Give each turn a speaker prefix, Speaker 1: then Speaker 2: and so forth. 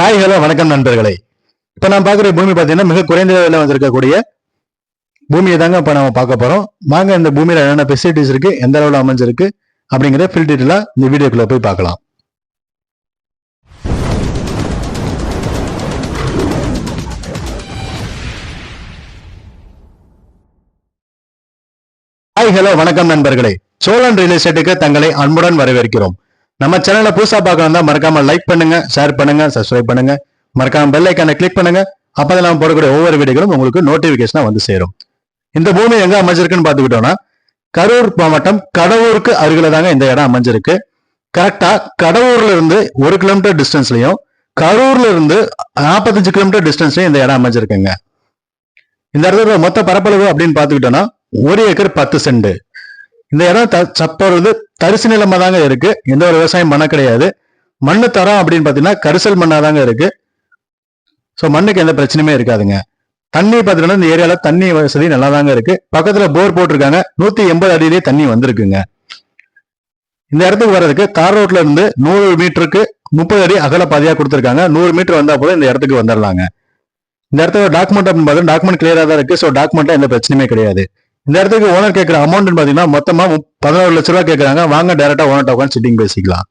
Speaker 1: Hi hello வணக்கம் நண்பர்களே. இப்ப நான் பாக்குற பூமி பாத்தீங்கன்னா மிக குறைந்த விலையில வந்திருக்கக்கூடிய பூமியை தாங்க இப்ப நம்ம பார்க்க போறோம். வாங்க இந்த பூமியில என்னென்ன ஃபெசிலிட்டிஸ் இருக்கு, எந்த அளவுல அமைஞ்சிருக்கு அப்படிங்கிற ஃபுல் டீட்டெயிலா இந்த வீடியோக்குள்ள போய் பார்க்கலாம். ஹாய் ஹலோ வணக்கம் நண்பர்களே. சோழன் ரியல் எஸ்டேட்டுக்கு தங்களை அன்புடன் வரவேற்கிறோம். நம்ம சேனலை புதுசா பார்க்கணும் தான் மறக்காம லைக் பண்ணுங்க, ஷேர் பண்ணுங்க, சப்ஸ்கிரைப் பண்ணுங்க, மறக்காம பெல் ஐக்கானை கிளிக் பண்ணுங்க. அப்பதான் நம்ம போடக்கூடிய ஒவ்வொரு வீடியோகளும் உங்களுக்கு நோட்டிபிகேஷனா வந்து சேரும். இந்த பூமி எங்க அமைஞ்சிருக்குன்னு பாத்துக்கிட்டோம்னா, கரூர் மாவட்டம் கடவூருக்கு அருகில தாங்க இந்த இடம் அமைஞ்சிருக்கு. கரெக்டா கடவூர்ல இருந்து 1 கிலோமீட்டர் டிஸ்டன்ஸ்லயும், கரூர்ல இருந்து 45 கிலோமீட்டர் டிஸ்டன்ஸ்லயும் இந்த இடம் அமைஞ்சிருக்குங்க. இந்த இடத்துல மொத்த பரப்பளவு அப்படின்னு பாத்துக்கிட்டோம்னா 1 ஏக்கர் 10 சென்ட். இந்த இடம் தற்பொழுது தரிசு நிலமா தாங்க இருக்கு. எந்த ஒரு விவசாயம் பண்ண கிடையாது. மண்ணு தரம் அப்படின்னு பாத்தீங்கன்னா கரிசல் மண்ணாதாங்க இருக்கு. ஸோ மண்ணுக்கு எந்த பிரச்சனையுமே இருக்காதுங்க. தண்ணி பாத்தீங்கன்னா இந்த ஏரியால தண்ணி வசதி நல்லா தாங்க இருக்கு. பக்கத்துல போர் போட்டிருக்காங்க. 180 அடியிலேயே தண்ணி வந்திருக்குங்க. இந்த இடத்துக்கு வர்றதுக்கு தார் ரோட்ல இருந்து 100 மீட்டருக்கு 30 அடி அகல பாதையா கொடுத்துருக்காங்க. 100 மீட்டர் வந்தா போதும் இந்த இடத்துக்கு வந்துடலாங்க. இந்த இடத்துல டாக்குமெண்ட் அப்படின்னு பார்த்தா டாக்குமெண்ட் கிளியரா தான் இருக்கு. ஸோ டாக்குமெண்ட்ல எந்த பிரச்சனையுமே கிடையாது. இந்த இடத்துக்கு ஓனர் கேட்கிற அமௌண்ட் பாத்தீங்கன்னா மொத்தமா 11 லட்ச ரூபாய் கேட்கறாங்க. வாங்க டைரக்டா ஓனர் உட்காந்து சிட்டிங் பேசிக்கலாம்.